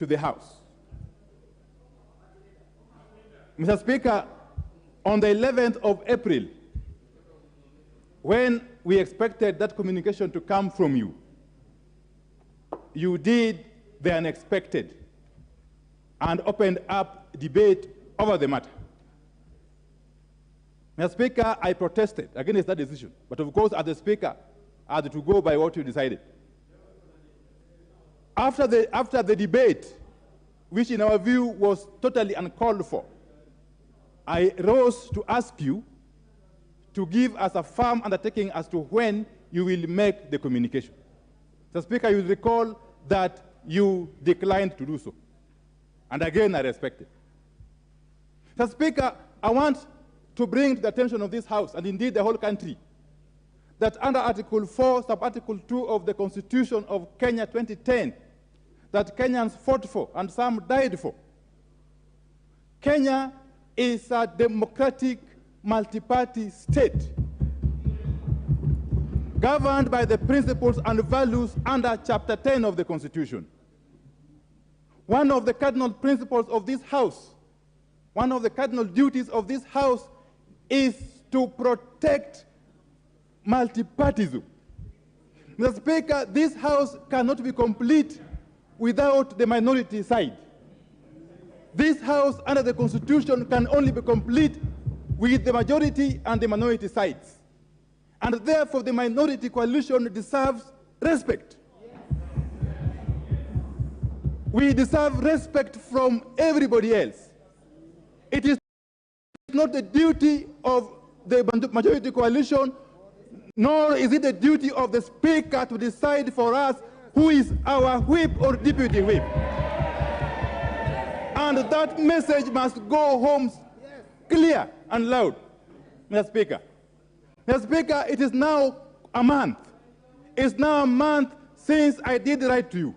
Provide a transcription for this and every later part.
to the House. Mr. Speaker, on the 11th of April, when we expected that communication to come from you, you did the unexpected and opened up debate over the matter. Mr. Speaker, I protested against that decision, but of course, as the Speaker, I had to go by what you decided. After the debate, which in our view was totally uncalled for, I rose to ask you to give us a firm undertaking as to when you will make the communication. Mr. Speaker, you recall that you declined to do so. And again, I respect it. Mr. Speaker, I want to bring to the attention of this House, and indeed the whole country, that under Article 4, Sub-Article 2 of the Constitution of Kenya 2010, that Kenyans fought for and some died for, Kenya is a democratic multi-party state governed by the principles and values under Chapter 10 of the Constitution. One of the cardinal principles of this House, one of the cardinal duties of this House is to protect multipartyism. Mr. Speaker, this House cannot be complete without the minority side. This House, under the Constitution, can only be complete with the majority and the minority sides. And therefore, the minority coalition deserves respect. We deserve respect from everybody else. It is not the duty of the majority coalition, nor is it the duty of the Speaker to decide for us who is our whip or deputy whip. And that message must go home clear and loud, Mr. Speaker. Mr. Speaker, it is now a month. It's now a month since I did write to you.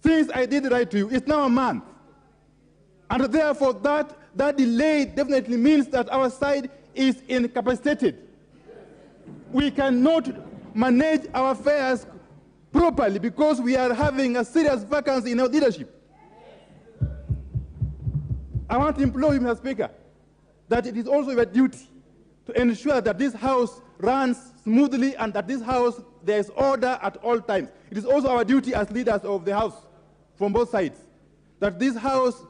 Since I did write to you, it's now a month. And therefore, that delay definitely means that our side is incapacitated. We cannot manage our affairs properly because we are having a serious vacancy in our leadership. I want to implore you, Mr. Speaker, that it is also your duty to ensure that this House runs smoothly and that this House, there is order at all times. It is also our duty as leaders of the House, from both sides, that this House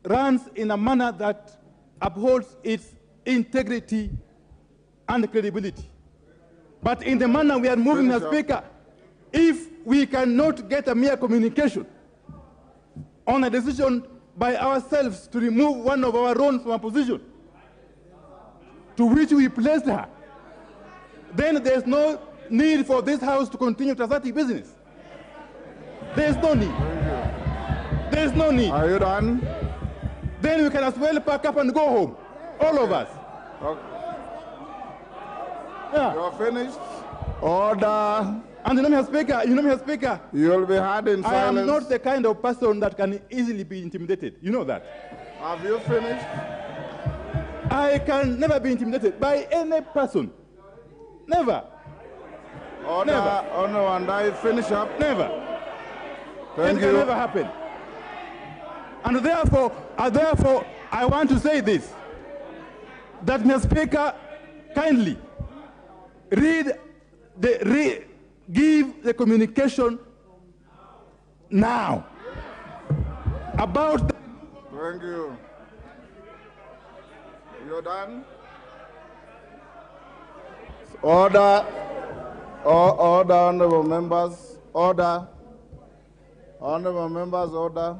runs in a manner that upholds its integrity and credibility. But in the manner we are moving, Mr. Speaker, if we cannot get a mere communication on a decision by ourselves to remove one of our own from a position to which we placed her, then there's no need for this House to continue transacting business. There's no need. There's no need. Are you done? Then we can as well pack up and go home, all of us. Okay. Yeah. You're finished. Order. And Mr. Speaker, You'll be heard in silence. I am not the kind of person that can easily be intimidated. You know that. Have you finished? I can never be intimidated by any person. Never. Order. Never. Oh no, and I finish up. Never. Thank It you. can never happen. And therefore, I want to say this, that Mr. Speaker, kindly give the communication now about. Thank you. You're done? Order. Order, honorable members. Order. Honorable members, order.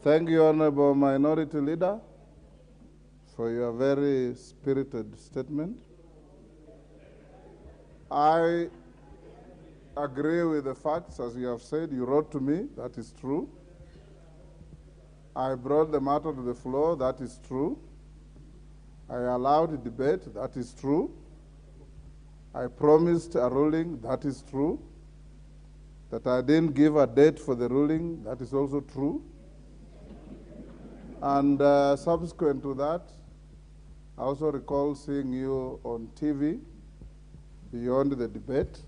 Thank you, Honorable Minority Leader, for your very spirited statement. I agree with the facts, as you have said. You wrote to me, that is true. I brought the matter to the floor, that is true. I allowed a debate, that is true. I promised a ruling, that is true. That I didn't give a date for the ruling, that is also true. And subsequent to that, I also recall seeing you on TV beyond the debate,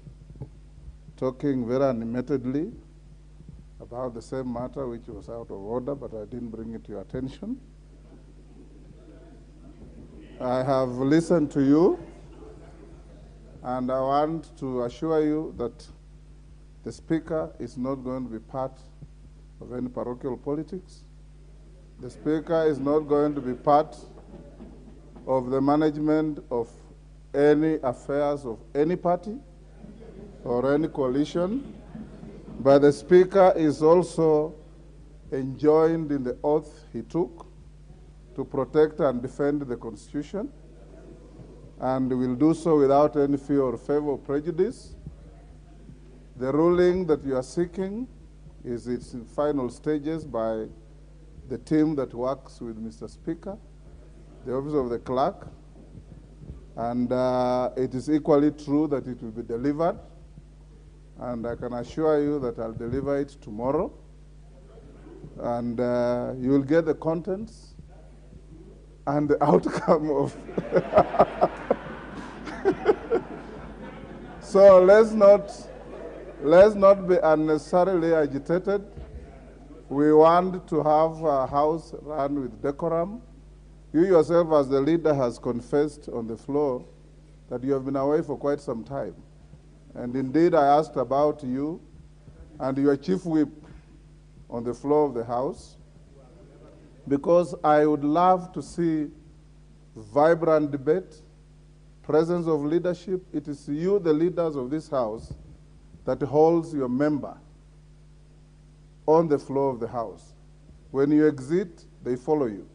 talking very animatedly about the same matter which was out of order, but I didn't bring it to your attention. I have listened to you, and I want to assure you that the Speaker is not going to be part of any parochial politics. The Speaker is not going to be part of the management of any affairs of any party or any coalition, but the Speaker is also enjoined in the oath he took to protect and defend the Constitution, and will do so without any fear or favor or prejudice. The ruling that you are seeking is its final stages by the team that works with Mr. Speaker, the Office of the Clerk, and it is equally true that it will be delivered, and I can assure you that I'll deliver it tomorrow, and you will get the contents and the outcome of So let's not be unnecessarily agitated. We want to have a house run with decorum. You yourself, as the leader, has confessed on the floor that you have been away for quite some time. And indeed, I asked about you and your chief whip on the floor of the House, because I would love to see vibrant debate, presence of leadership. It is you, the leaders of this House, that holds your member on the floor of the House. When you exit, they follow you.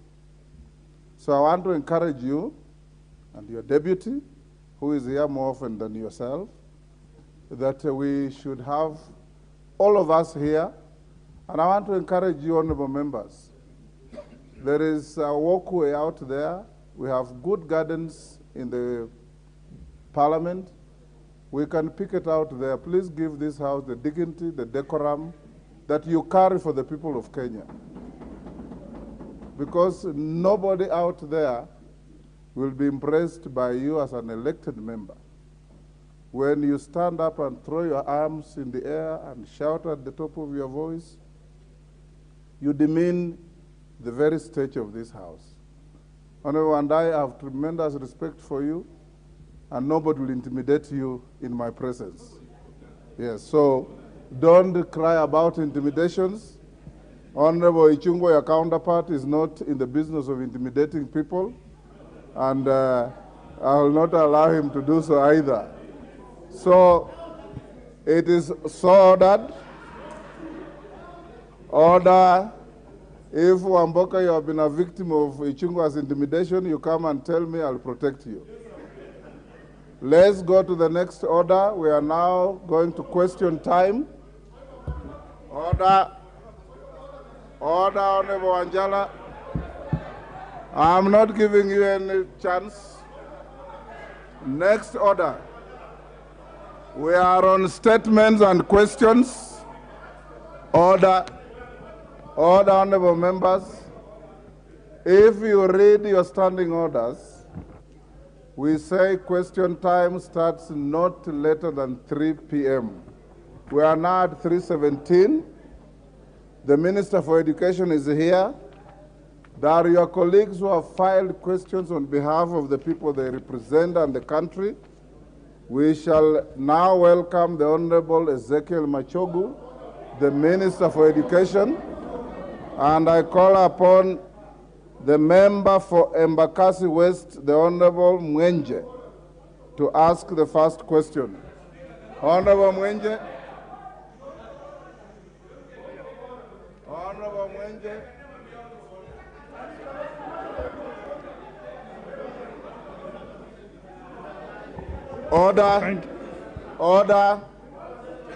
So I want to encourage you and your deputy, who is here more often than yourself, that we should have all of us here. And I want to encourage you, honorable members. There is a walkway out there. We have good gardens in the Parliament. We can pick it out there. Please give this House the dignity, the decorum that you carry for the people of Kenya. Because nobody out there will be impressed by you as an elected member. When you stand up and throw your arms in the air and shout at the top of your voice, you demean the very stage of this House. Honorable, and I have tremendous respect for you, and nobody will intimidate you in my presence. Yes, so don't cry about intimidations. Honorable Ichungwa, your counterpart, is not in the business of intimidating people, and I will not allow him to do so either. So it is so ordered. Order. If Wamboka, you have been a victim of Ichungwa's intimidation, you come and tell me, I'll protect you. Let's go to the next order. We are now going to question time. Order. Order, Honorable Anjala. I'm not giving you any chance. Next order. We are on statements and questions. Order. Order, honorable members. If you read your standing orders, we say question time starts not later than 3 p.m. We are now at 3:17. The Minister for Education is here. There are your colleagues who have filed questions on behalf of the people they represent and the country. We shall now welcome the Honorable Ezekiel Machogu, the Minister for Education, and I call upon the member for Embakasi West, the Honorable Mwenje, to ask the first question. Honorable Mwenje. Honorable Mwenje. Order. Order.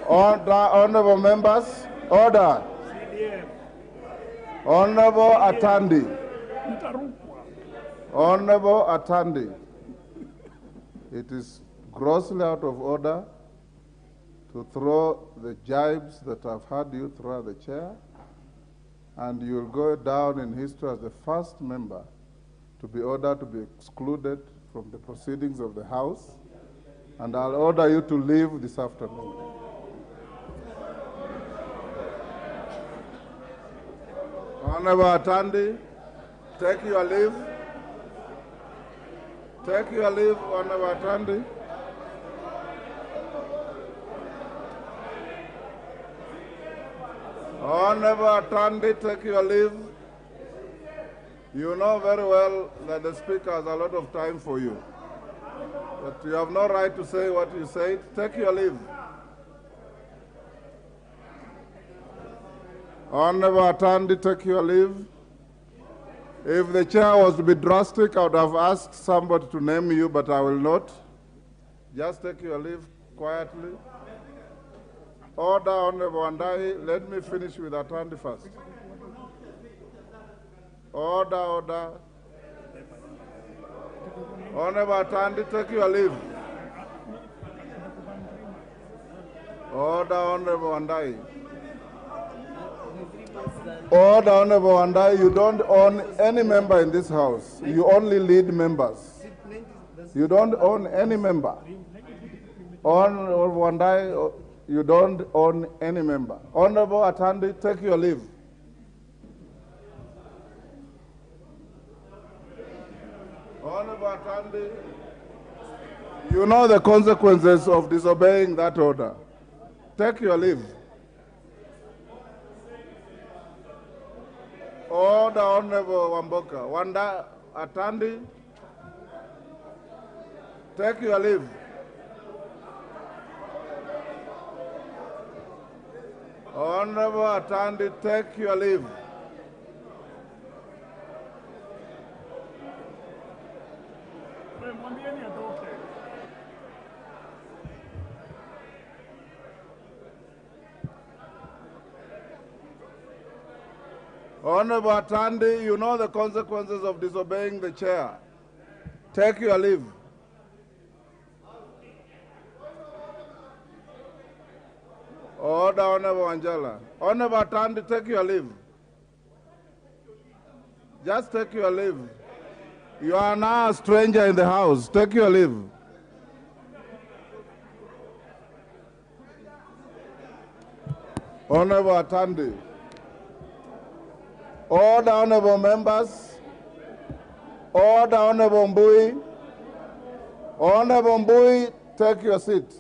Order. Honorable members. Order. Honorable Atandi. Honorable Atandi. It is grossly out of order to throw the jibes that I've had you throw at the chair, and you'll go down in history as the first member to be ordered to be excluded from the proceedings of the House, and I'll order you to leave this afternoon. Honorable Atandi, take your leave. Take your leave, Honorable Atandi. Honorable Atandi, take your leave. You know very well that the Speaker has a lot of time for you. But you have no right to say what you said. Take your leave. Honorable Atandi, take your leave. If the chair was to be drastic, I would have asked somebody to name you, but I will not. Just take your leave quietly. Order, Honorable Wandai. Let me finish with Atandi first. Order, order. Honorable Atandi, take your leave. Order, Honorable Wandai. Order, Honorable Wandai. You don't own any member in this house. You only lead members. You don't own any member. Honorable Wandai, you don't own any member. Honorable Atandi, take your leave. Honorable Atandi, you know the consequences of disobeying that order. Take your leave. Order, Honorable Wamboka. Wanda Atandi, take your leave. Honorable Atandi, take your leave. Honorable Atandi, you know the consequences of disobeying the chair. Take your leave. Order, Honorable Angela. Honorable Atandi, take your leave. Just take your leave. You are now a stranger in the house. Take your leave. Honorable Atandi. Order, honorable members. Order, Honorable Mbui. Honorable Mbui, take your seat.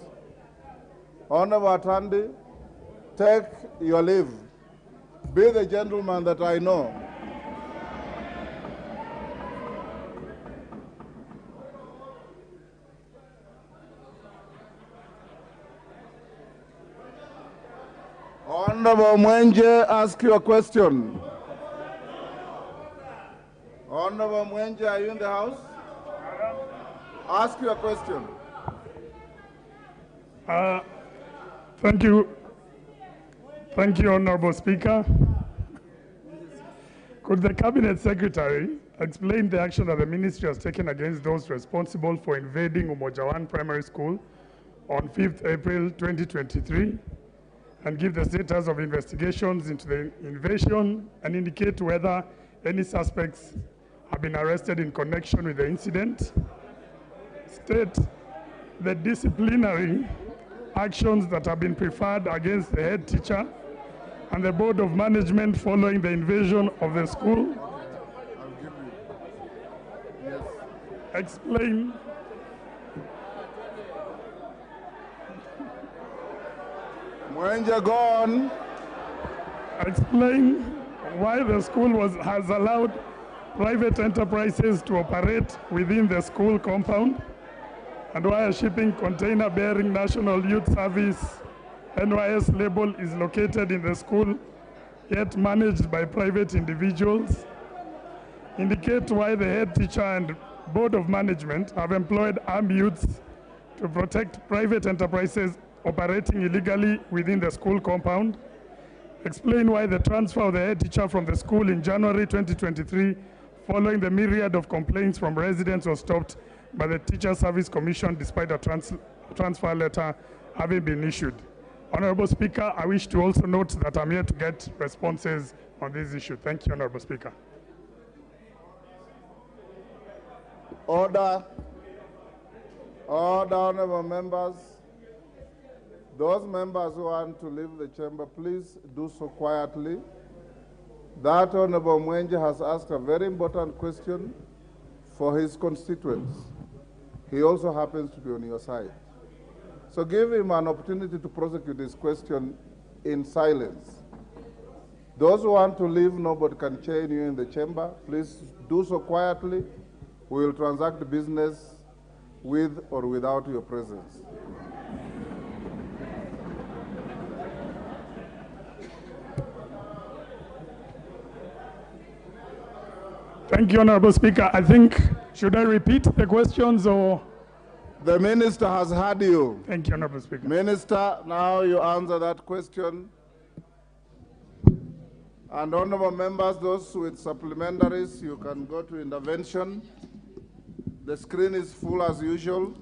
Honorable Atandi, take your leave. Be the gentleman that I know. Honorable Mwenje, ask your question. Honorable Mwenje, are you in the house? Ask your question. Thank you. Thank you, Honorable Speaker. Could the Cabinet Secretary explain the action that the Ministry has taken against those responsible for invading Umoja Primary School on 5th April 2023 and give the status of investigations into the invasion and indicate whether any suspects have been arrested in connection with the incident? State the disciplinary actions that have been preferred against the head teacher and the Board of Management following the invasion of the school. I'll give you. Yes. Explain Mwenje, go on. Explain why the school has allowed private enterprises to operate within the school compound and why a shipping container bearing National Youth Service NYS label is located in the school yet managed by private individuals. Indicate why the head teacher and Board of Management have employed armed youths to protect private enterprises operating illegally within the school compound. Explain why the transfer of the head teacher from the school in January 2023 following the myriad of complaints from residents was stopped by the Teacher Service Commission despite a transfer letter having been issued. Honorable Speaker, I wish to also note that I'm here to get responses on this issue. Thank you, Honorable Speaker. Order. Order, honorable members. Those members who want to leave the chamber, please do so quietly. That Honorable Mwenje has asked a very important question for his constituents. He also happens to be on your side. So give him an opportunity to prosecute his question in silence. Those who want to leave, nobody can chain you in the chamber. Please do so quietly. We will transact business with or without your presence. Thank you, Honorable Speaker. I think, should I repeat the questions or? The minister has heard you. Thank you, Honorable Speaker. Minister, now you answer that question. And honorable members, those with supplementaries, you can go to intervention. The screen is full as usual.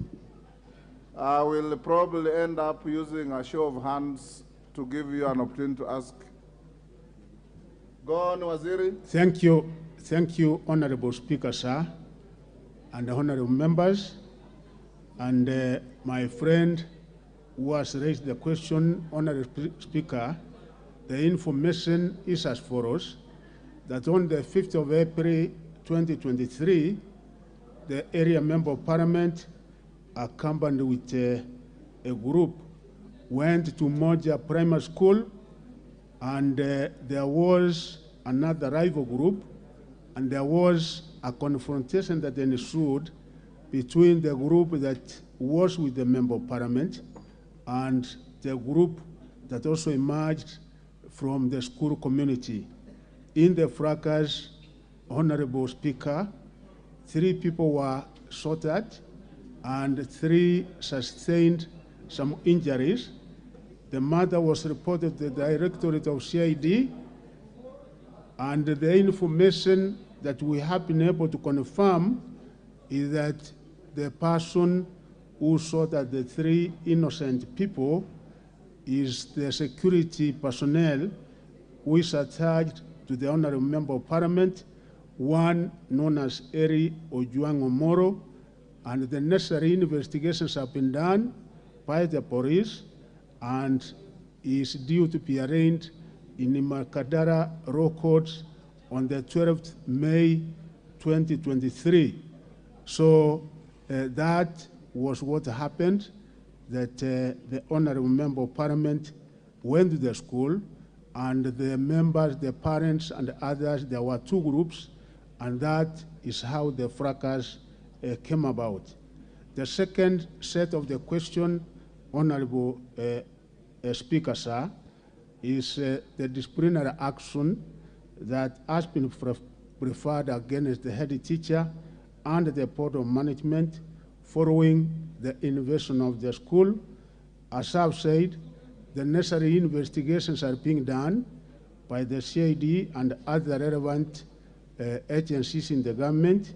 I will probably end up using a show of hands to give you an opportunity to ask. Go on, Waziri. Thank you, Honorable Speaker, sir, and honorable members, and my friend who has raised the question, Honorable Speaker. The information is as follows, that on the 5th of April 2023, the area member of parliament, accompanied with a group, went to Moja Primary School, and there was another rival group, and there was a confrontation that ensued between the group that was with the member of parliament and the group that also emerged from the school community. In the fracas, Honorable Speaker, 3 people were shot at and 3 sustained some injuries. The matter was reported to the Directorate of CID, and the information that we have been able to confirm is that the person who shot at the 3 innocent people is the security personnel who is attached to the Honorable Member of Parliament, one known as Eri Ojuang Omoro, and the necessary investigations have been done by the police and is due to be arraigned in the Makadara Law Courts on the 12th May 2023. So that was what happened, that the Honorable Member of Parliament went to the school, and the members, the parents, and others, there were 2 groups, and that is how the fracas came about. The second set of the question, Honorable Speaker, sir, is the disciplinary action that has been preferred against the head teacher and the board of management following the invasion of the school. As I've said, the necessary investigations are being done by the CID and other relevant agencies in the government,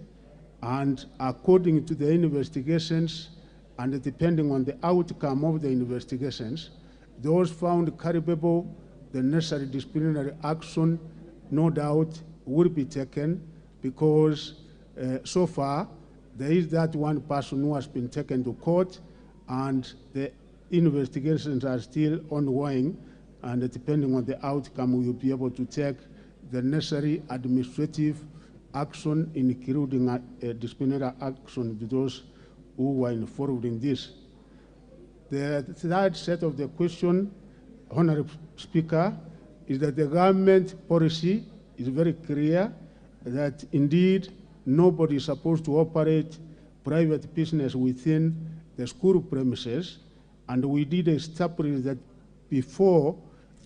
and according to the investigations and depending on the outcome of the investigations, those found culpable, the necessary disciplinary action, no doubt, will be taken, because so far there is that one person who has been taken to court, and the investigations are still ongoing, and depending on the outcome, we will be able to take the necessary administrative action, including a disciplinary action to those who were involved in this. The third set of the question, Honorable Speaker, is that the government policy is very clear that indeed nobody is supposed to operate private business within the school premises, and we did establish that before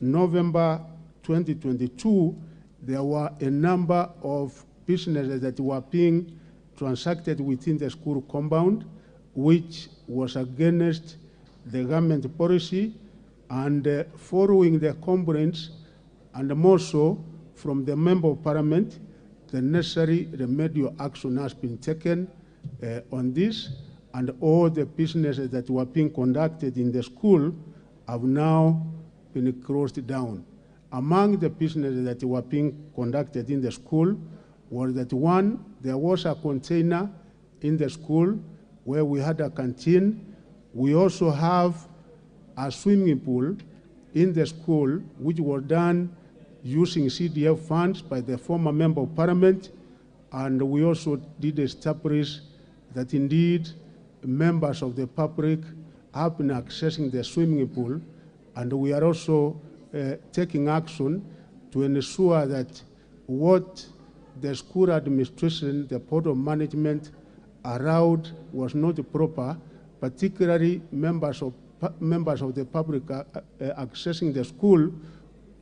November 2022, there were a number of businesses that were being transacted within the school compound, which was against the government policy, and following the complaints, and more so from the Member of Parliament, the necessary remedial action has been taken on this, and all the businesses that were being conducted in the school have now been closed down. Among the businesses that were being conducted in the school was that, one, there was a container in the school where we had a canteen. We also have a swimming pool in the school, which was done using CDF funds by the former member of parliament, and we also did establish that indeed members of the public have been accessing the swimming pool, and we are also taking action to ensure that what the school administration, the board of management allowed was not proper, particularly members of the public accessing the school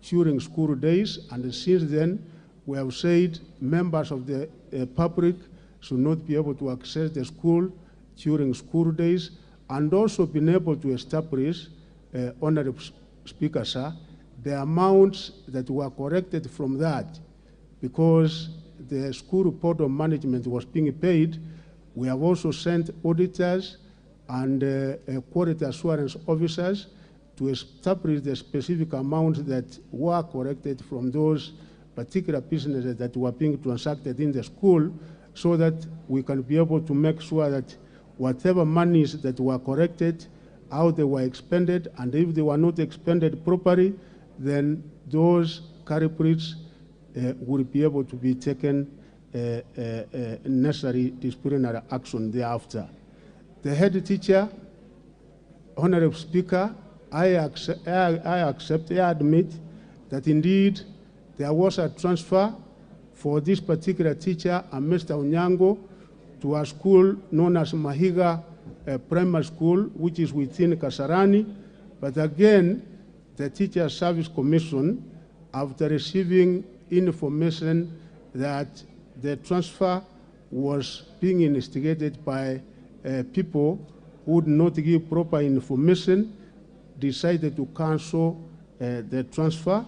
during school days. And since then, we have said members of the public should not be able to access the school during school days, and also been able to establish, Honorable Speaker, sir, the amounts that were corrected from that, because the school board of management was being paid. We have also sent auditors and quality assurance officers to establish the specific amounts that were corrected from those particular businesses that were being transacted in the school, so that we can be able to make sure that whatever monies that were corrected, how they were expended, and if they were not expended properly, then those culprits will be able to be taken necessary disciplinary action thereafter. The head teacher, Honorable Speaker, I admit that indeed there was a transfer for this particular teacher and Mr. Onyango to a school known as Mahiga Primary School, which is within Kasarani. But again, the Teacher Service Commission, after receiving information that the transfer was being investigated by people who would not give proper information, decided to cancel the transfer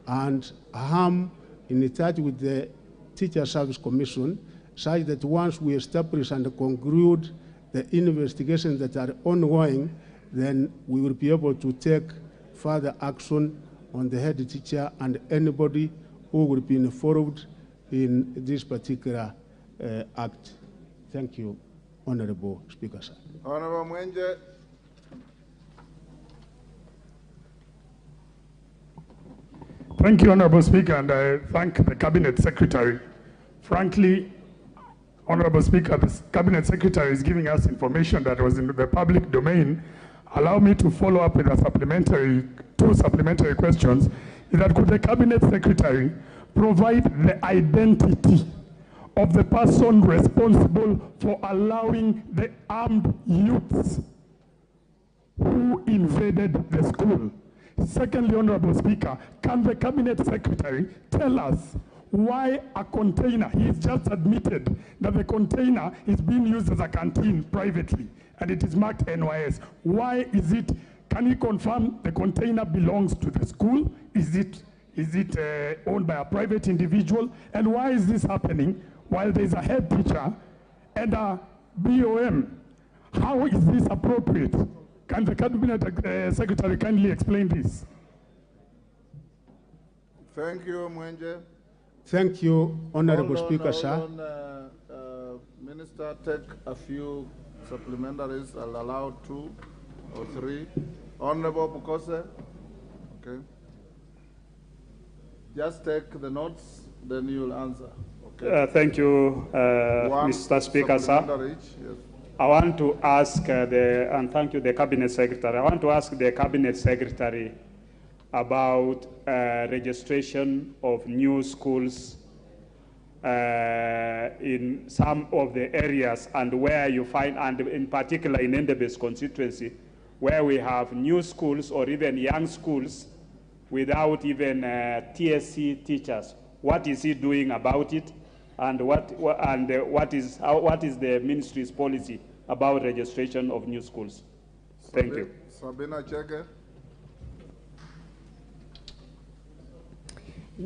and harm in touch with the Teacher Service Commission, such that once we establish and conclude the investigations that are ongoing, then we will be able to take further action on the head teacher and anybody who will be involved in this particular act. Thank you, Honorable Speaker, sir. Honorable Mwenje. Thank you, Honorable Speaker, and I thank the Cabinet Secretary. Frankly, Honorable Speaker, the Cabinet Secretary is giving us information that was in the public domain. Allow me to follow up with a two supplementary questions. Is that could the Cabinet Secretary provide the identity of the person responsible for allowing the armed youths who invaded the school? Secondly, Honorable Speaker, can the Cabinet Secretary tell us why a container, he's just admitted that the container is being used as a canteen privately and it is marked NYS. Why is it, can he confirm the container belongs to the school? Is it owned by a private individual? And why is this happening while there's a head teacher and a BOM? How is this appropriate? Can the Cabinet Secretary kindly explain this? Thank you, Mwenje. Thank you, Honorable Speaker, sir. Minister, take a few supplementaries. I'll allow 2 or 3. Honorable Bukose. Okay. Just take the notes, then you'll answer. Okay. Thank you, Mr. Speaker, sir. Yes. I want to ask and thank you, the Cabinet Secretary. I want to ask the Cabinet Secretary about registration of new schools in some of the areas, and where you find, and in particular in Endebe's constituency, where we have new schools or even young schools without even TSC teachers. What is he doing about it, and what is the ministry's policy about registration of new schools? Thank you. Sabina, Chege.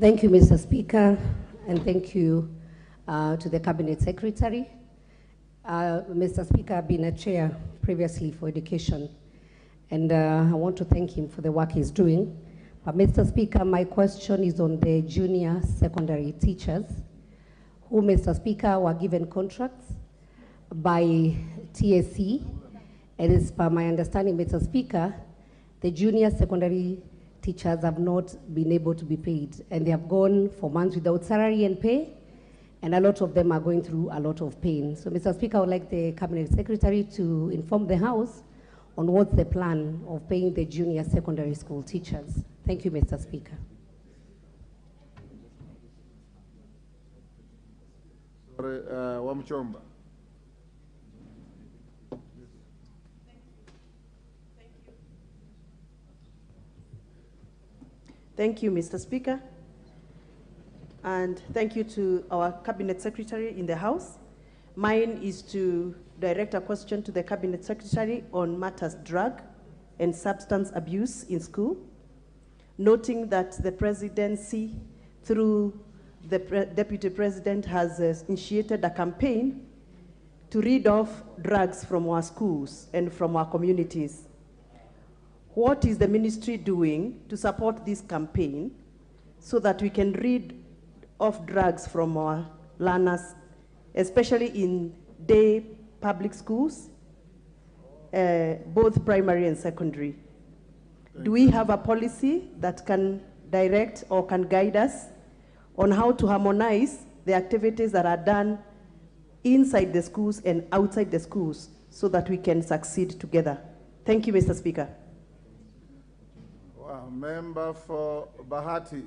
Thank you, Mr. Speaker, and thank you to the Cabinet Secretary. Mr. Speaker, I've been a chair previously for education, and I want to thank him for the work he's doing. But Mr. Speaker, my question is on the junior secondary teachers, who, Mr. Speaker, were given contracts by TSC, and as per my understanding, Mr. Speaker, the junior secondary teachers have not been able to be paid, and they have gone for months without salary and pay, and a lot of them are going through a lot of pain. So, Mr. Speaker, I would like the Cabinet Secretary to inform the House on what's the plan of paying the junior secondary school teachers. Thank you, Mr. Speaker. Wamchomba. Thank you, Mr. Speaker. And thank you to our Cabinet Secretary in the House. Mine is to direct a question to the Cabinet Secretary on matters drug and substance abuse in school, noting that the presidency, through the Deputy President, has initiated a campaign to rid off drugs from our schools and from our communities. What is the ministry doing to support this campaign so that we can rid off drugs from our learners, especially in day public schools, both primary and secondary? Do we have a policy that can direct or can guide us on how to harmonize the activities that are done inside the schools and outside the schools so that we can succeed together? Thank you, Mr. Speaker. Member for Bahati.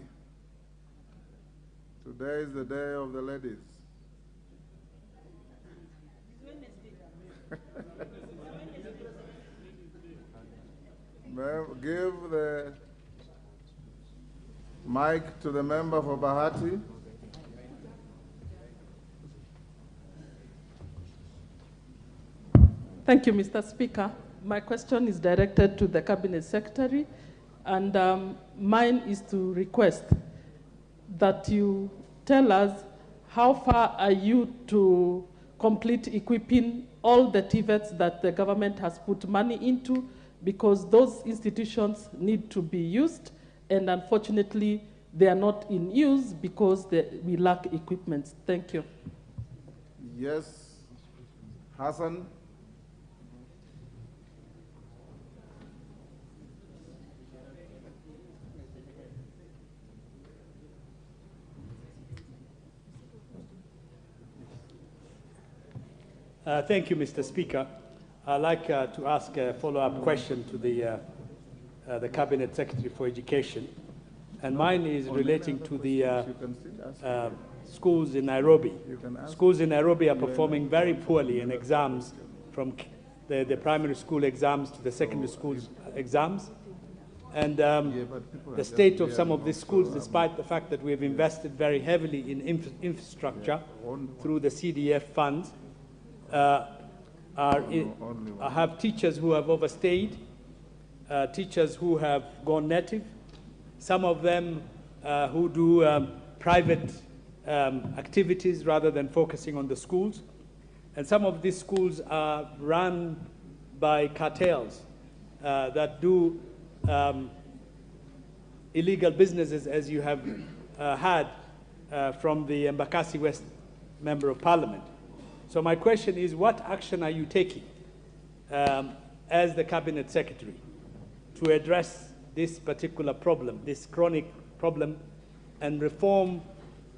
Today is the day of the ladies. Give the mic to the member for Bahati. Thank you, Mr. Speaker. My question is directed to the Cabinet Secretary, and mine is to request that you tell us how far are you to complete equipping all the TVETs that the government has put money into, because those institutions need to be used, and unfortunately, they are not in use because we lack equipment. Thank you. Yes. Hassan. Thank you, Mr. Speaker. I'd like to ask a follow-up question to the Cabinet Secretary for Education. And mine is relating to the schools in Nairobi. Schools in Nairobi are performing very poorly in exams, from the primary school exams to the secondary school exams. And the state of some of these schools, despite the fact that we have invested very heavily in infrastructure through the CDF funds, have teachers who have overstayed, teachers who have gone native, some of them who do private activities rather than focusing on the schools. And some of these schools are run by cartels that do illegal businesses, as you have had from the Embakasi West Member of Parliament. So my question is, what action are you taking as the Cabinet Secretary to address this particular problem, this chronic problem, and reform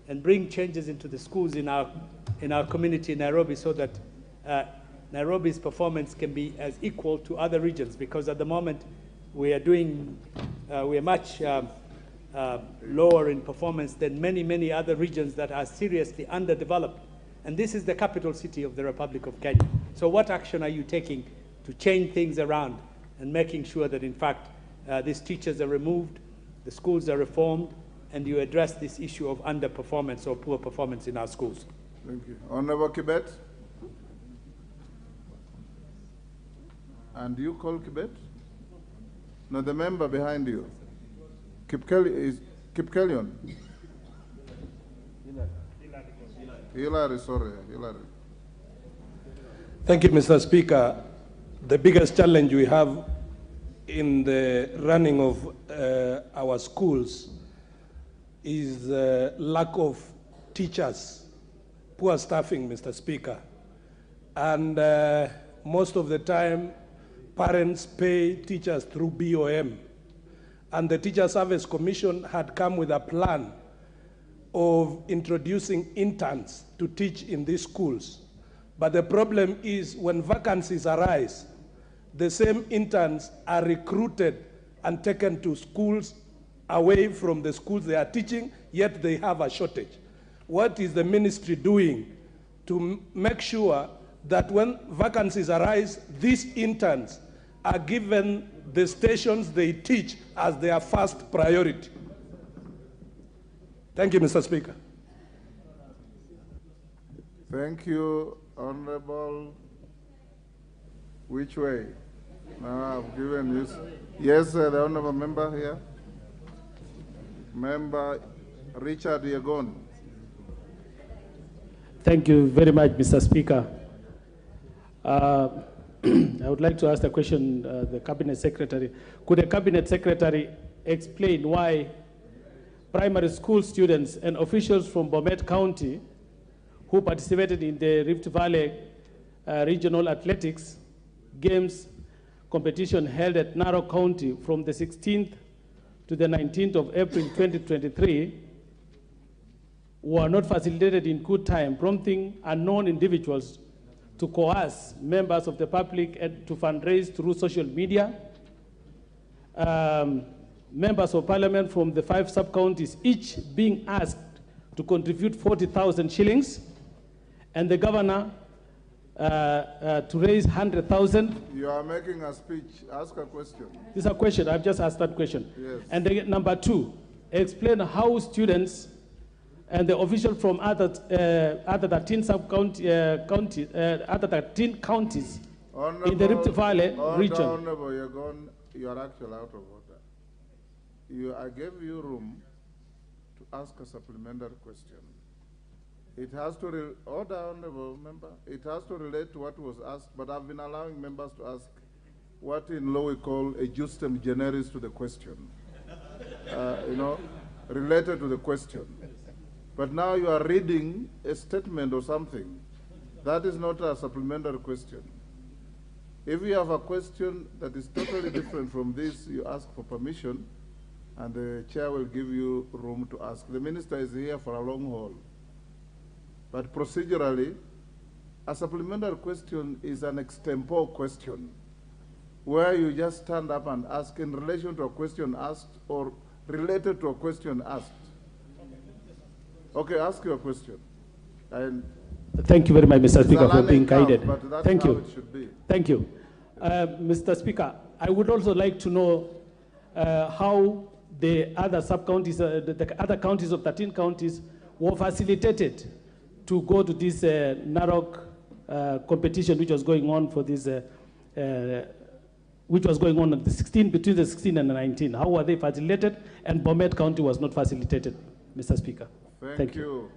and bring changes into the schools in our community in Nairobi, so that Nairobi's performance can be as equal to other regions? Because at the moment we are much lower in performance than many other regions that are seriously underdeveloped. And this is the capital city of the Republic of Kenya. So what action are you taking to change things around and making sure that, in fact, these teachers are removed, the schools are reformed, and you address this issue of underperformance or poor performance in our schools? Thank you. Honorable Kibet. And do you call Kibet? No, the member behind you. Kipkelion. Hillary, sorry, Hillary. Thank you, Mr. Speaker. The biggest challenge we have in the running of our schools is the lack of teachers, poor staffing, Mr. Speaker. And most of the time, parents pay teachers through BOM. and the Teacher Service Commission had come with a plan of introducing interns to teach in these schools. But the problem is when vacancies arise, the same interns are recruited and taken to schools away from the schools they are teaching, yet they have a shortage. What is the ministry doing to make sure that when vacancies arise, these interns are given the stations they teach as their first priority? Thank you, Mr. Speaker. Thank you, Honorable. Which way? Now I've given you. Yes, the Honorable Member here. Member Richard Yegon. Thank you very much, Mr. Speaker. I would like to ask the question, the Cabinet Secretary. Could the Cabinet Secretary explain why primary school students and officials from Bomet County who participated in the Rift Valley Regional Athletics Games competition held at Narok County from the 16th to the 19th of April 2023 were not facilitated in good time, prompting unknown individuals to coerce members of the public and to fundraise through social media. Members of parliament from the 5 sub-counties, each being asked to contribute 40,000 shillings, and the governor to raise 100,000. You are making a speech. Ask a question. This is a question. I've just asked that question. Yes. And then, number 2, explain how students and the officials from other 13 other 13 counties in the Rift Valley region. Honorable, you are actually out of order. I gave you room to ask a supplementary question. It has to, order, Honorable Member, it has to relate to what was asked, but I've been allowing members to ask what in law we call a justem generis to the question, related to the question. But now you are reading a statement or something. That is not a supplementary question. If you have a question that is totally different from this, you ask for permission, and the chair will give you room to ask. The minister is here for a long haul. But procedurally, a supplementary question is an extempore question, where you just stand up and ask in relation to a question asked or related to a question asked. Okay, ask your question. And thank you very much, Mr. Speaker, for being guided. Thank you. It should be. Thank you. Mr. Speaker, I would also like to know how the other sub-counties, the other counties of 13 counties were facilitated to go to this Narok competition, which was going on for this, which was going on at the 16, between the 16 and the 19. How were they facilitated? And Bomet County was not facilitated, Mr. Speaker. Thank you.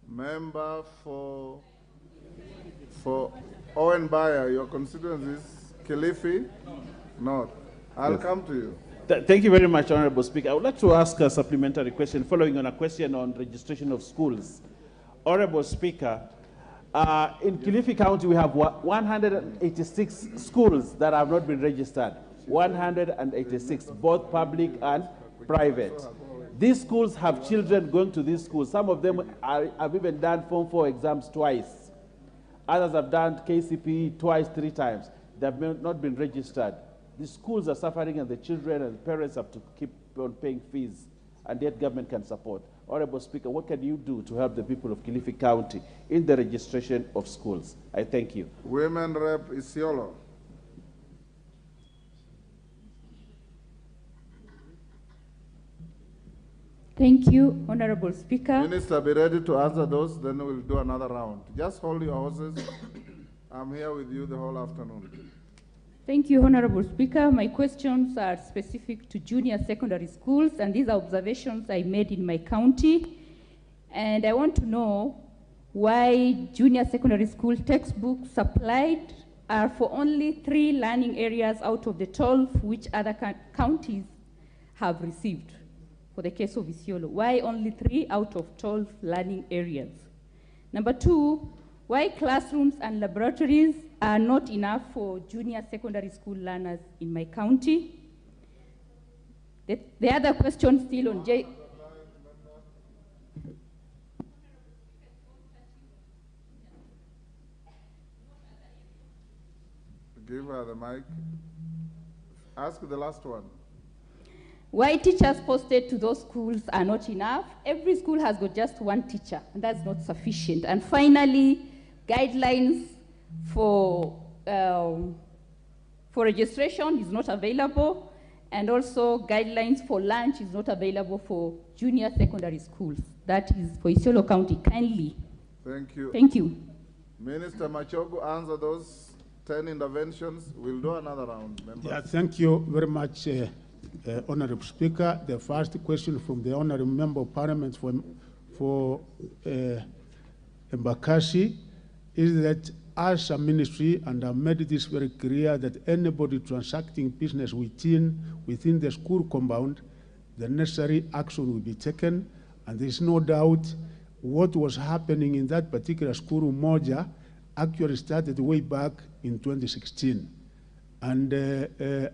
Member for Owen Bayer, your constituency is Kilifi North. I'll come to you. Thank you very much, Honorable Speaker. I would like to ask a supplementary question following on a question on registration of schools. Honorable Speaker, in Kilifi County, we have 186 schools that have not been registered. 186, both public and private. These schools have children going to these schools. Some of them have even done Form 4 exams twice. Others have done KCPE twice, 3 times. They have not been registered. The schools are suffering, and the children and parents have to keep on paying fees, and yet government can support. Honorable Speaker, what can you do to help the people of Kilifi County in the registration of schools? I thank you. Women Rep Isiolo. Thank you, Honorable Speaker. Minister, be ready to answer those, then we'll do another round. Just hold your horses. I'm here with you the whole afternoon. Thank you, Honorable Speaker. My questions are specific to junior secondary schools, and these are observations I made in my county. And I want to know why junior secondary school textbooks supplied are for only 3 learning areas out of the 12 which other counties have received. For the case of Isiolo, why only 3 out of 12 learning areas? Number 2, why classrooms and laboratories are not enough for junior secondary school learners in my county? The other question still on J. Give her the mic. Ask the last one. Why teachers posted to those schools are not enough? Every school has got just one teacher, and that's not sufficient. And finally, guidelines for registration is not available, and also guidelines for lunch is not available for junior secondary schools. That is for Isiolo County. Kindly. Thank you. Thank you. Minister Machogu, answer those 10 interventions. We'll do another round. Members. Yeah, thank you very much, Honorable Speaker. The first question from the Honorable Member of Parliament for Embakasi is that as a ministry, and I've made this very clear, that anybody transacting business within the school compound, the necessary action will be taken, and there's no doubt what was happening in that particular school, Umoja, actually started way back in 2016. And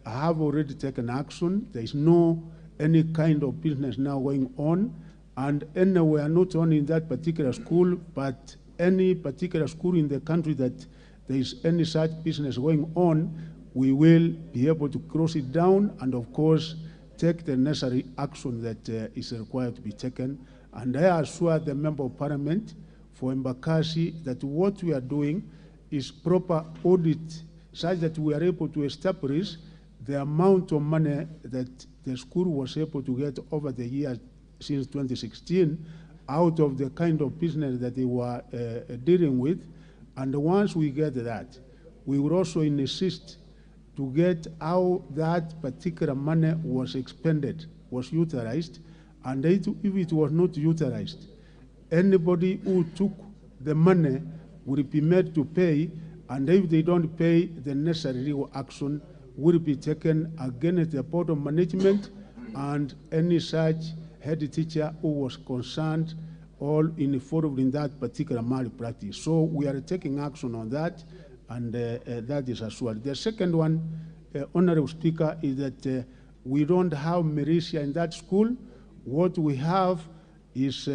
I have already taken action. There is no any kind of business now going on, and anywhere, not only in that particular school, but any particular school in the country that there is any such business going on, we will be able to close it down and, of course, take the necessary action that is required to be taken. And I assure the Member of Parliament for Embakasi that what we are doing is proper audit such that we are able to establish the amount of money that the school was able to get over the years since 2016 out of the kind of business that they were dealing with. And once we get that, we will also insist to get how that particular money was expended, was utilized, and if it was not utilized, anybody who took the money will be made to pay, and if they don't pay, the necessary legal action will be taken against the Board of Management and any such head teacher who was concerned or involved in that particular malpractice. So we are taking action on that, and that is assured. The second one, Honorable Speaker, is that we don't have militia in that school. What we have is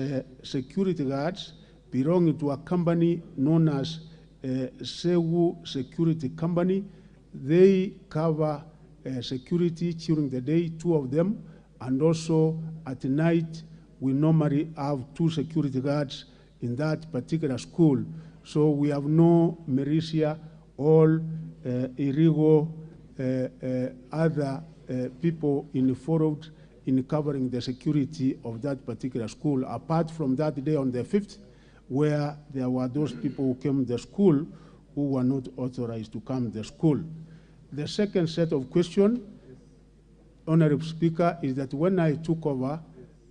security guards belonging to a company known as Sewu Security Company. They cover security during the day, 2 of them, and also at night we normally have 2 security guards in that particular school. So we have no militia or illegal other people involved in covering the security of that particular school, apart from that day on the 5th, where there were those people who came to the school who were not authorized to come to the school. The second set of questions, Honorable Speaker, is that when I took over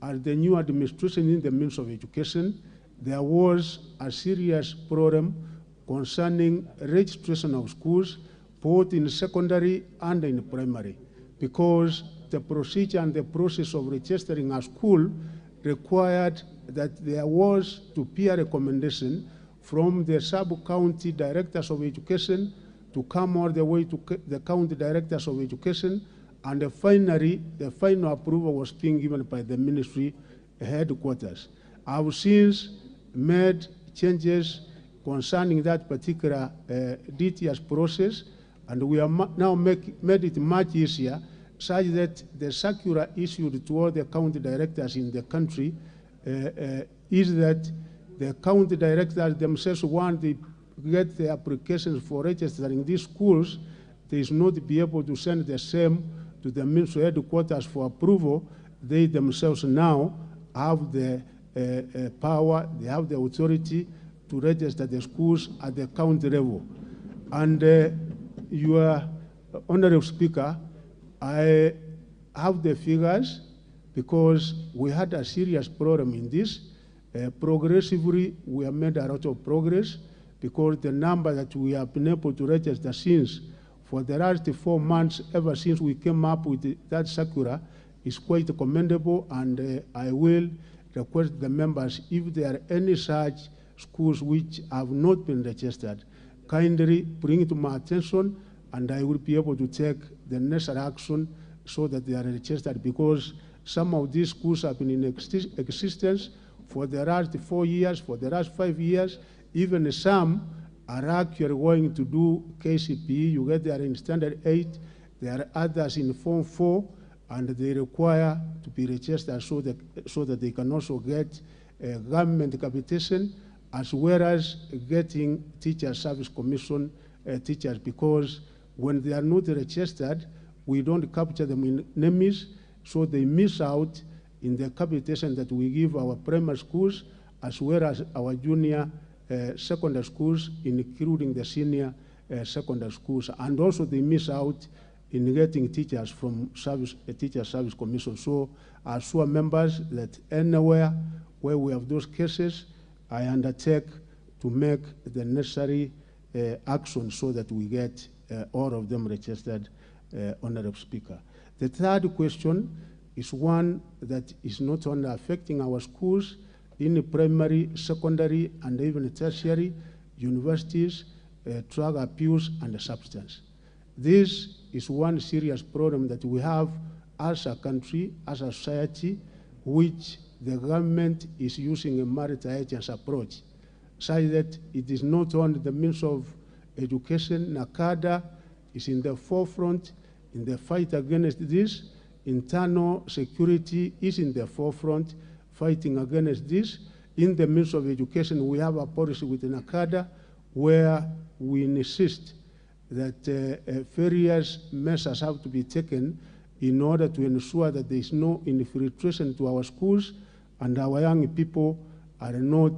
as the new administration in the Ministry of Education, there was a serious problem concerning registration of schools, both in secondary and in primary, because the procedure and the process of registering a school required that there was to be a recommendation from the sub-county directors of education to come all the way to the county directors of education, and finally, the final approval was being given by the ministry headquarters. I've since made changes concerning that particular DTS process, and we have now made it much easier, such that the circular issued to all the county directors in the country is that the county directors themselves, want to get the applications for registering these schools, they is not be able to send the same to the ministry headquarters for approval. They themselves now have the power, they have the authority to register the schools at the county level. And your Honorable Speaker, I have the figures because we had a serious problem in this. Progressively, we have made a lot of progress because the number that we have been able to register since for the last 4 months, ever since we came up with that circular, is quite commendable, and I will request the members, if there are any such schools which have not been registered, kindly bring it to my attention, and I will be able to take the necessary action so that they are registered, because some of these schools have been in existence for the last 4 years, for the last 5 years. Even some are actually going to do KCPE. You get there in Standard 8. There are others in Form 4, and they require to be registered so that they can also get government capitation, as well as getting Teacher Service Commission teachers, because when they are not registered, we don't capture them in NEMIS, so they miss out in the capitation that we give our primary schools as well as our junior secondary schools, including the senior secondary schools. And also they miss out in getting teachers from Teacher Service Commission. So I assure members that anywhere where we have those cases, I undertake to make the necessary action so that we get all of them registered, Honorable Speaker. The third question is one that is not only affecting our schools in primary, secondary, and even tertiary, universities, drug abuse, and substance. This is one serious problem that we have as a country, as a society, which the government is using a multi-agency approach, such that it is not only the means of education. NACADA is in the forefront in the fight against this. Internal security is in the forefront fighting against this. In the midst of education, we have a policy with NACADA where we insist that various measures have to be taken in order to ensure that there is no infiltration to our schools and our young people are not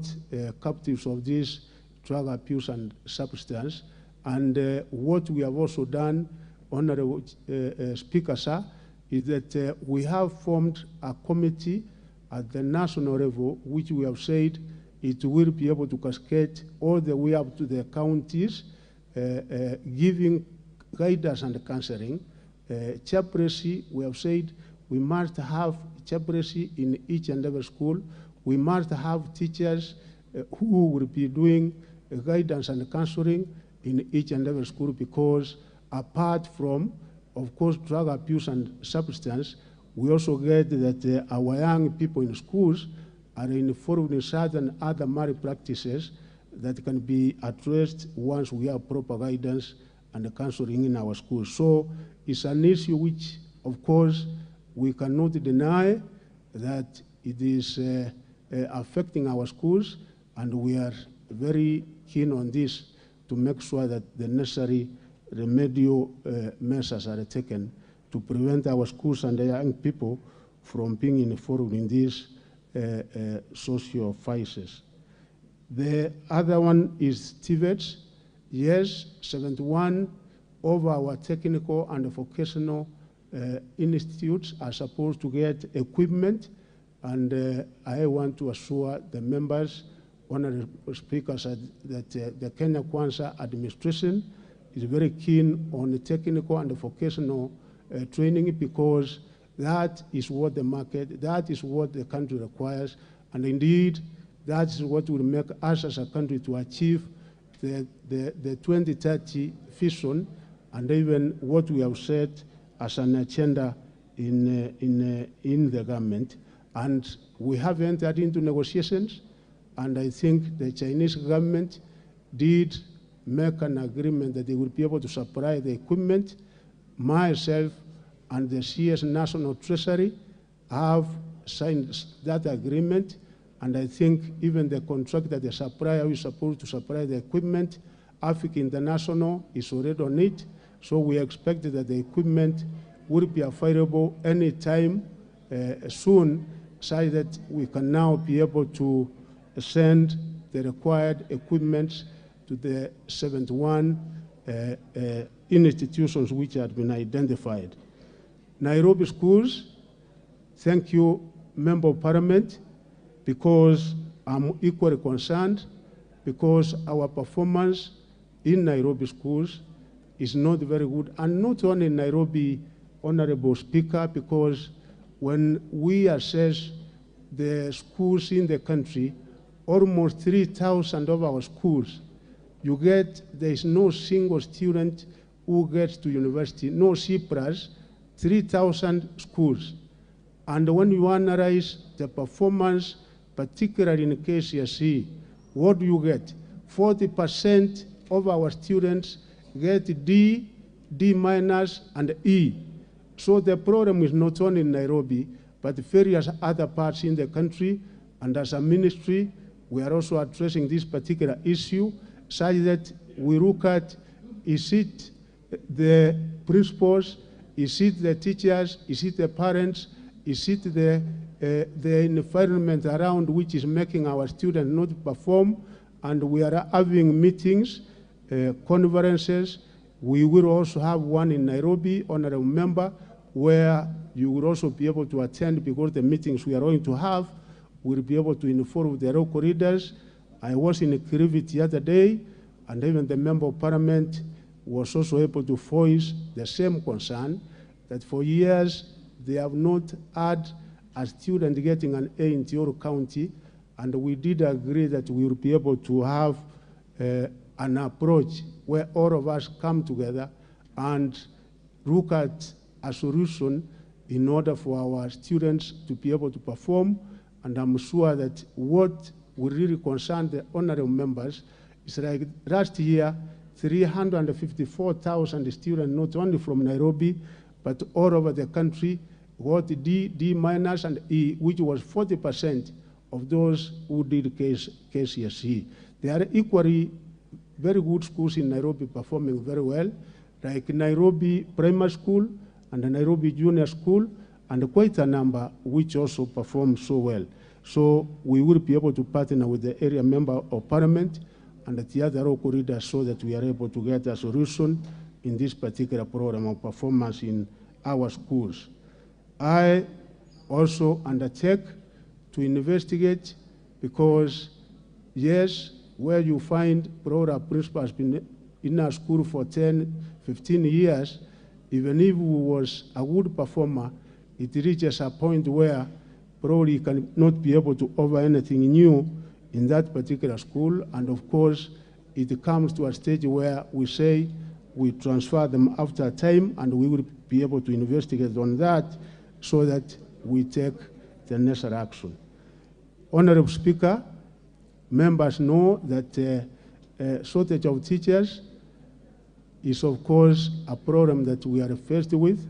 captives of this drug abuse and substance. And what we have also done, Honorable Speaker, sir, is that we have formed a committee at the national level, which we have said it will be able to cascade all the way up to the counties, giving guidance and counseling. Chaplaincy, we have said we must have chaplaincy in each and every school. We must have teachers who will be doing guidance and counseling in each and every school, because apart from, of course, drug abuse and substance, we also get that our young people in schools are involved in certain other malpractices that can be addressed once we have proper guidance and counseling in our schools. So it's an issue which, of course, we cannot deny that it is affecting our schools, and we are very keen on this to make sure that the necessary remedial measures are taken to prevent our schools and the young people from being involved in these social vices. The other one is TVETs. Yes, 71 of our technical and vocational institutes are supposed to get equipment, and I want to assure the members, Honorable Speakers, that the Kenya Kwanza administration is very keen on the technical and vocational training, because that is what the market, that is what the country requires, and indeed that is what will make us as a country to achieve the 2030 vision, and even what we have set as an agenda in the government. And we have entered into negotiations, and I think the Chinese government did make an agreement that they will be able to supply the equipment. Myself and the CS National Treasury have signed that agreement, and I think even the contract that the supplier who is supposed to supply the equipment, Africa International, is already on it. So we expect that the equipment will be available anytime soon, so that we can now be able to send the required equipment to the 71 institutions which have been identified. Nairobi schools, thank you, Member of Parliament, because I'm equally concerned, because our performance in Nairobi schools is not very good, and not only in Nairobi, Honorable Speaker, because when we assess the schools in the country, almost 3,000 of our schools, you get, there is no single student who gets to university, no C+, 3,000 schools. And when you analyze the performance, particularly in KCSE, what do you get? 40% of our students get D, D minus, and E. So the problem is not only in Nairobi, but various other parts in the country. And as a ministry, we are also addressing this particular issue, such that we look at, is it the principals, is it the teachers, is it the parents, is it the environment around which is making our students not perform? And we are having meetings, conferences. We will also have one in Nairobi, honorable member, where you will also be able to attend, because the meetings we are going to have will be able to inform the local leaders. I was in Kirivit the other day, and even the member of parliament was also able to voice the same concern, that for years they have not had a student getting an A in Tioro County, and we did agree that we will be able to have an approach where all of us come together and look at a solution in order for our students to be able to perform. And I'm sure that what will really concern the honorable members is, like last year, 354,000 students, not only from Nairobi, but all over the country, got D, D minus, and E, which was 40% of those who did KCSE. There are equally very good schools in Nairobi performing very well, like Nairobi Primary School and the Nairobi Junior School, and quite a number which also perform so well. So we will be able to partner with the area member of parliament and the other local leaders so that we are able to get a solution in this particular program of performance in our schools. I also undertake to investigate, because yes, where you find program principals been in our school for 10, 15 years, even if he was a good performer, it reaches a point where probably can not be able to offer anything new in that particular school. And of course, it comes to a stage where we say we transfer them after a time, and we will be able to investigate on that so that we take the necessary action. Honorable Speaker, members know that shortage of teachers is, of course, a problem that we are faced with,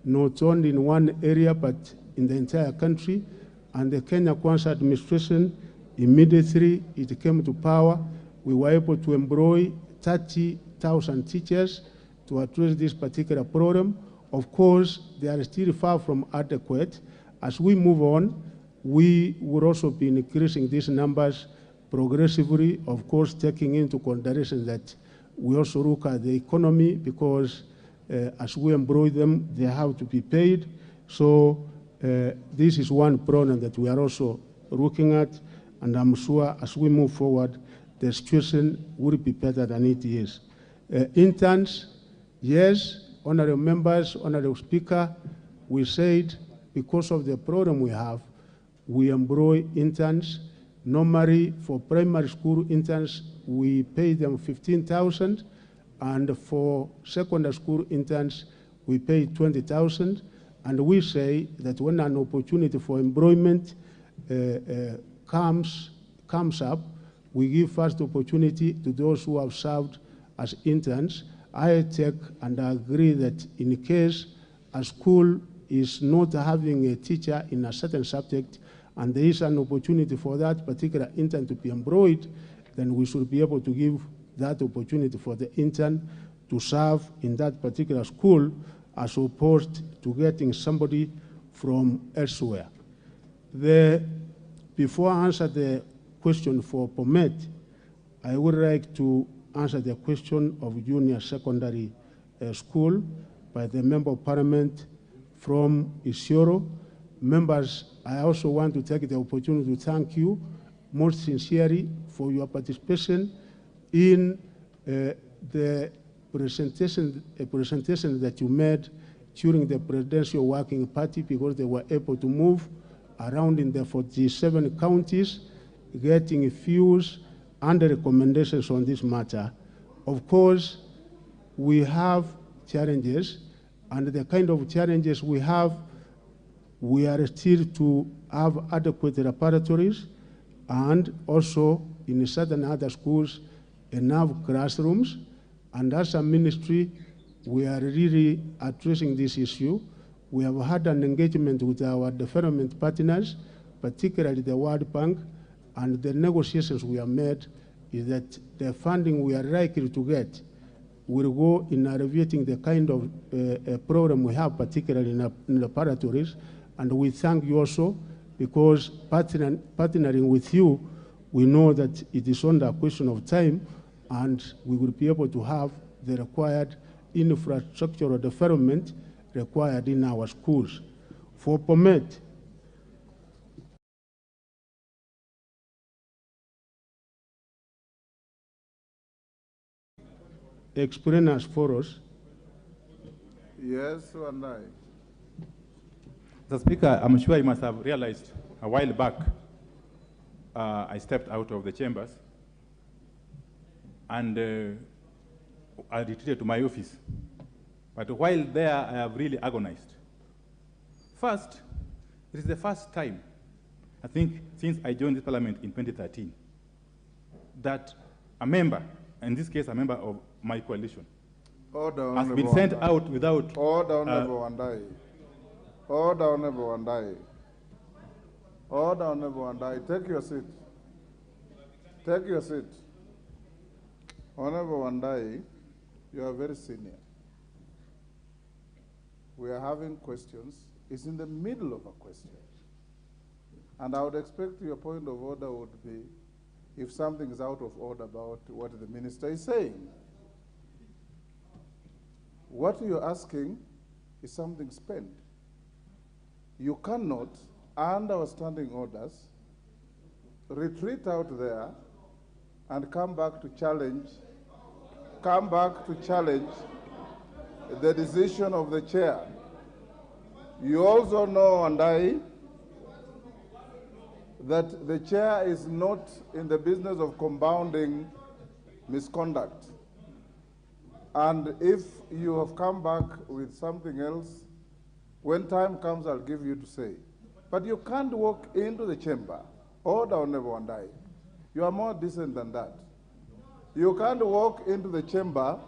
not only in one area, but in the entire country. And the Kenya Kwanza administration, immediately it came to power, we were able to employ 30,000 teachers to address this particular problem. Of course, they are still far from adequate. As we move on, we will also be increasing these numbers progressively, of course, taking into consideration that we also look at the economy, because as we employ them, they have to be paid. So this is one problem that we are also looking at, and I'm sure as we move forward, the situation will be better than it is. Interns, yes, honorable members, honorable Speaker, we said because of the problem we have, we employ interns. Normally, for primary school interns, we pay them 15,000, and for secondary school interns, we pay 20,000. And we say that when an opportunity for employment comes up, we give first opportunity to those who have served as interns. I take and agree that in case a school is not having a teacher in a certain subject, and there is an opportunity for that particular intern to be employed, then we should be able to give that opportunity for the intern to serve in that particular school, as opposed to getting somebody from elsewhere. Before I answer the question for permit, I would like to answer the question of junior secondary school by the Member of Parliament from Isiolo. Members, I also want to take the opportunity to thank you most sincerely for your participation in the presentation that you made during the Presidential Working Party, because they were able to move around in the 47 counties, getting views and recommendations on this matter. Of course, we have challenges, and the kind of challenges we have, we are still to have adequate laboratories and also in certain other schools enough classrooms. And as a ministry, we are really addressing this issue. We have had an engagement with our development partners, particularly the World Bank, and the negotiations we have made is that the funding we are likely to get will go in alleviating the kind of program we have, particularly in laboratories. And we thank you also because partnering with you, we know that it is only a question of time and we will be able to have the required infrastructural development required in our schools. For Bomet, explain us for us. Yes, and I. Mr. Speaker, I'm sure you must have realized a while back I stepped out of the chambers and I retreated to my office. But while there, I have really agonized. First, it is the first time, I think, since I joined this parliament in 2013, that a member, in this case a member of my coalition, has been sent out without... Order, Honorable Wandai. Order, Honorable Wandai. Order, Honorable Wandai. Take your seat. Take your seat. Honorable Wandai, you are very senior. We are having questions. It's in the middle of a question. And I would expect your point of order would be if something is out of order about what the minister is saying. What you're asking is something spent. You cannot, under our standing orders, retreat out there and come back to challenge the decision of the chair. You also know, and I, that the chair is not in the business of compounding misconduct. And if you have come back with something else, when time comes, I'll give you to say. But you can't walk into the chamber. Order, Honorable Wandai. You are more decent than that. You can't walk into the chamber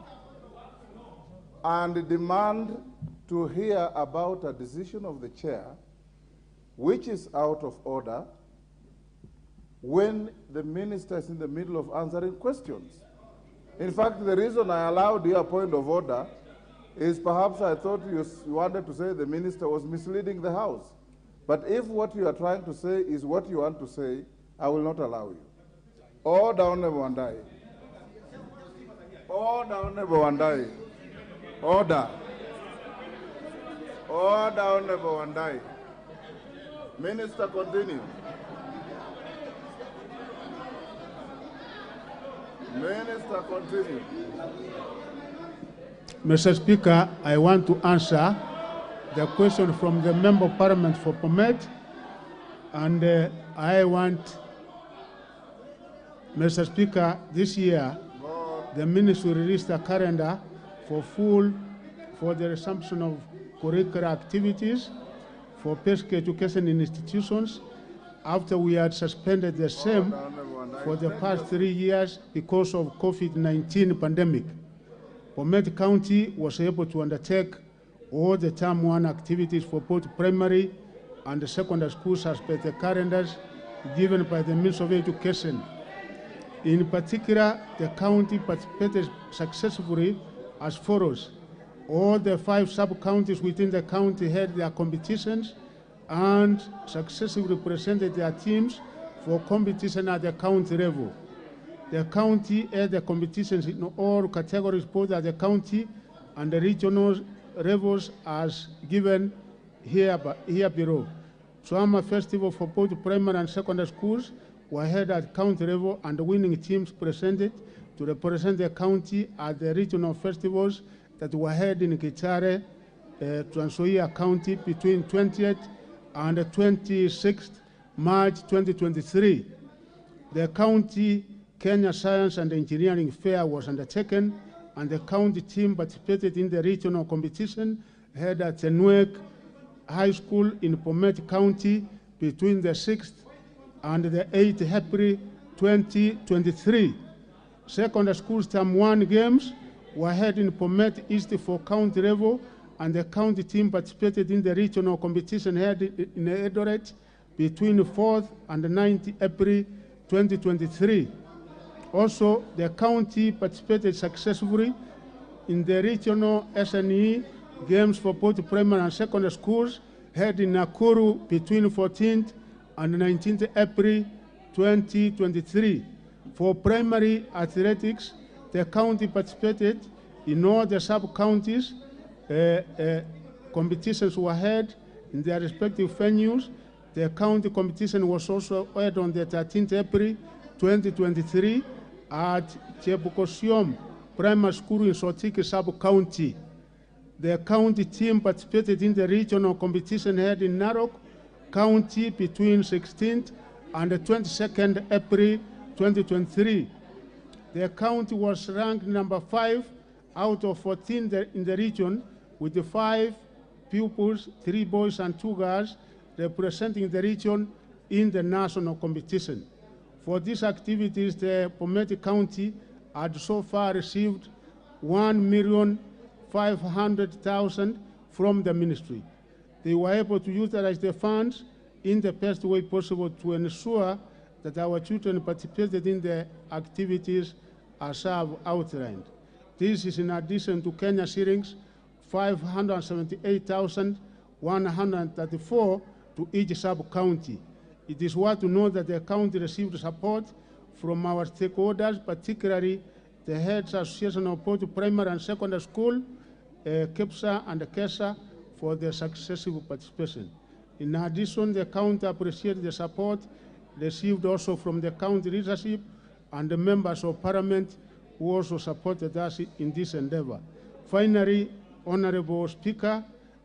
and demand to hear about a decision of the chair which is out of order when the minister is in the middle of answering questions. In fact, the reason I allowed you a point of order is perhaps I thought you wanted to say the minister was misleading the House. But if what you are trying to say is what you want to say, I will not allow you. Order, Honorable Wandai. Order, Honorable Wandai. Order. Order, Honorable Wandai. Minister, continue. Minister, continue. Mr. Speaker, I want to answer the question from the Member of Parliament for Bomet, and I want, Mr. Speaker, this year, the Ministry released a calendar for the resumption of curricular activities for basic education in institutions after we had suspended the same for the past 3 years because of COVID-19 pandemic. Bomet County was able to undertake all the Term 1 activities for both primary and secondary schools as per the calendars given by the Ministry of Education. In particular, the county participated successfully as follows. All the 5 sub-counties within the county held their competitions and successfully presented their teams for competition at the county level. The county held the competitions in all categories, both at the county and the regional levels as given here below. Drama Festival for both primary and secondary schools were held at county level, and the winning teams presented to represent the county at the regional festivals that were held in Kitare, Trans Nzoia County between 20th and 26th March 2023. The County Kenya Science and Engineering Fair was undertaken, and the county team participated in the regional competition held at Tenwek High School in Bomet County between the 6th and the 8th April 2023. Secondary school term 1 games were held in Bomet East for county level, and the county team participated in the regional competition held in Eldoret between 4th and 9th April 2023. Also, the county participated successfully in the regional SNE games for both primary and secondary schools held in Nakuru between 14th and 19th April 2023. For primary athletics, the county participated in all the sub-counties. Competitions were held in their respective venues. The county competition was also held on the 13th April 2023 at Chebukosiom Primary School in Sotiki Sub-County. The county team participated in the regional competition held in Narok County between 16th and 22nd April 2023. The county was ranked number 5 out of 14 in the region, with the 5 pupils, 3 boys and 2 girls, representing the region in the national competition. For these activities, the Bomet County had so far received $1,500,000 from the ministry. They were able to utilize the funds in the best way possible to ensure that our children participated in the activities as I've outlined. This is in addition to Kenya shillings 578,134 to each sub-county. It is worth to note that the county received support from our stakeholders, particularly the Heads Association of both primary and secondary school, KEPSA and KESA, for their successful participation. In addition, the county appreciated the support received also from the county leadership and the members of parliament who also supported us in this endeavor. Finally, Honorable Speaker,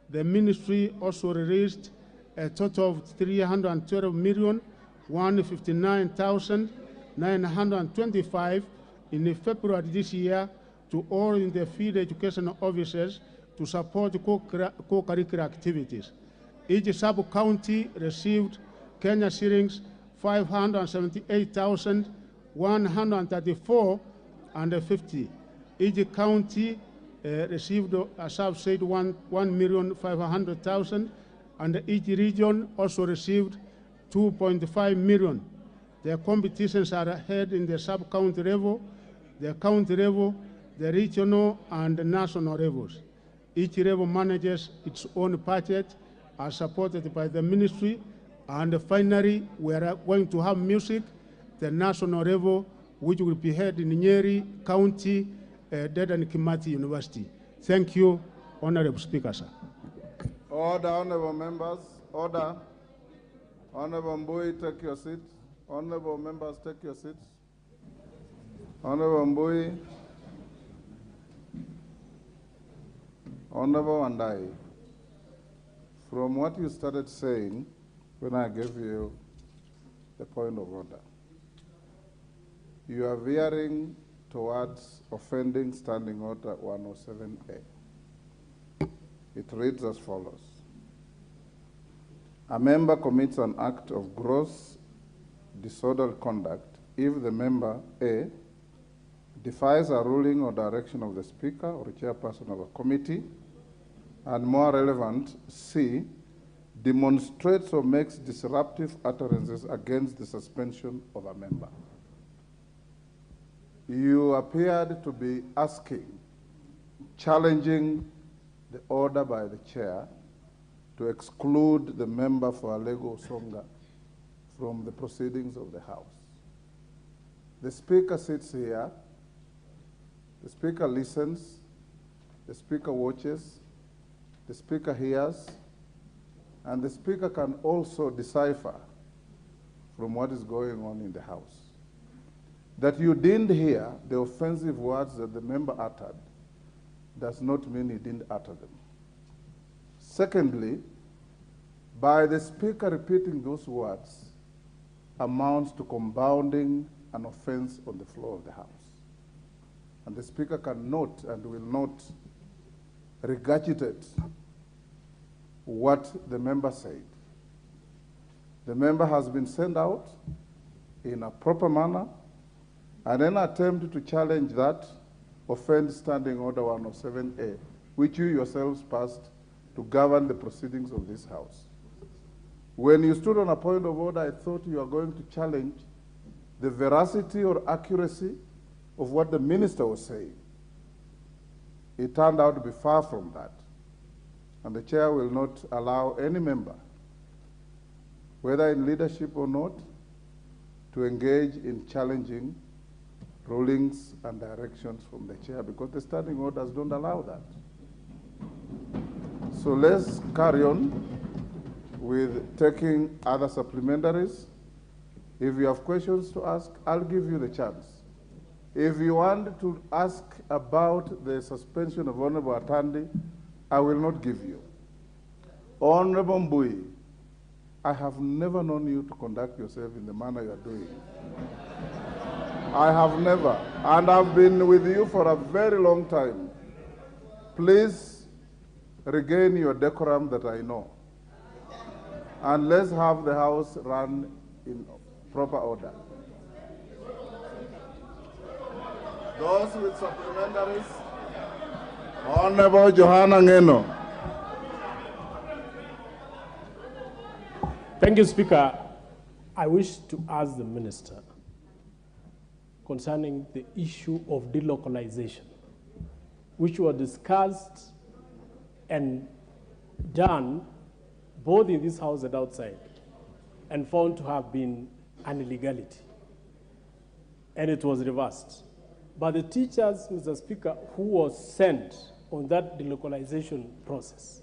the ministry also released a total of 312,159,925 in February this year to all in the field education officers to support co-curricular activities. Each sub-county received Kenya shillings 578,134.50. Each county received, as I've said, 1,500,000, and each region also received 2.5 million. The competitions are held in the sub-county level, the county level, the regional and the national levels. Each level manages its own budget, as supported by the ministry. And finally, we are going to have music, the national level, which will be held in Nyeri County, Dedan Kimathi University. Thank you, Honorable Speaker, sir. Order, honorable members, order. Honorable Mbui, take your seat. Honorable members, take your seats. Honorable Mbui, Honorable Andai, from what you started saying when I gave you the point of order, you are veering towards offending Standing Order 107A. It reads as follows. A member commits an act of gross disorderly conduct if the member A defies a ruling or direction of the Speaker or chairperson of a committee, and more relevant, C, demonstrates or makes disruptive utterances against the suspension of a member. You appeared to be asking, challenging the order by the chair to exclude the member for Alego Songa from the proceedings of the House. The Speaker sits here, the Speaker listens, the Speaker watches, the Speaker hears, and the Speaker can also decipher from what is going on in the House. That you didn't hear the offensive words that the member uttered does not mean he didn't utter them. Secondly, by the Speaker repeating those words amounts to compounding an offense on the floor of the House. And the Speaker cannot and will not regurgitate what the member said. The member has been sent out in a proper manner, and any attempt to challenge that offends Standing Order 107A, which you yourselves passed to govern the proceedings of this House. When you stood on a point of order, I thought you were going to challenge the veracity or accuracy of what the minister was saying. It turned out to be far from that. And the chair will not allow any member, whether in leadership or not, to engage in challenging rulings and directions from the chair, because the standing orders don't allow that. So let's carry on with taking other supplementaries. If you have questions to ask, I'll give you the chance. If you want to ask about the suspension of Honorable Atandi, I will not give you. Honorable Mbui, I have never known you to conduct yourself in the manner you are doing. I have never, and I've been with you for a very long time. Please regain your decorum that I know. And let's have the House run in proper order. Those with supplementaries, Honorable Johanna Ngeno. Thank you, Speaker. I wish to ask the Minister concerning the issue of delocalization, which were discussed and done both in this House and outside, and found to have been an illegality. And it was reversed. But the teachers, Mr. Speaker, who was sent on that delocalization process,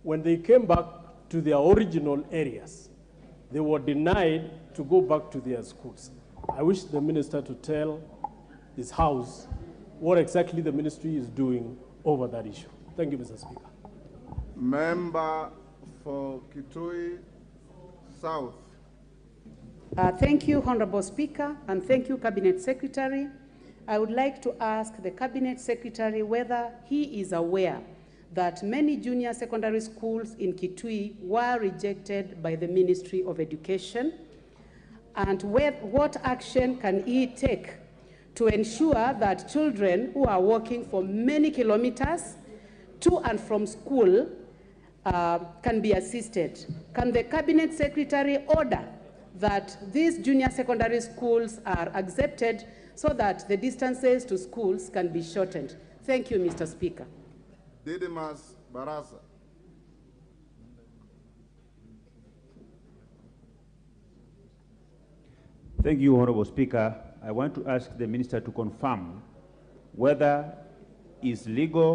when they came back to their original areas, they were denied to go back to their schools. I wish the minister to tell this House what exactly the ministry is doing over that issue. Thank you, Mr. Speaker. Member for Kitui South. Thank you, Honorable Speaker, and thank you, Cabinet Secretary. I would like to ask the Cabinet Secretary whether he is aware that many junior secondary schools in Kitui were rejected by the Ministry of Education, and what action can he take to ensure that children who are walking for many kilometers to and from school can be assisted? Can the Cabinet Secretary order that these junior secondary schools are accepted so that the distances to schools can be shortened? Thank you, Mr. Speaker. Didimas Barasa. Thank you, Honorable Speaker. I want to ask the Minister to confirm whether it's legal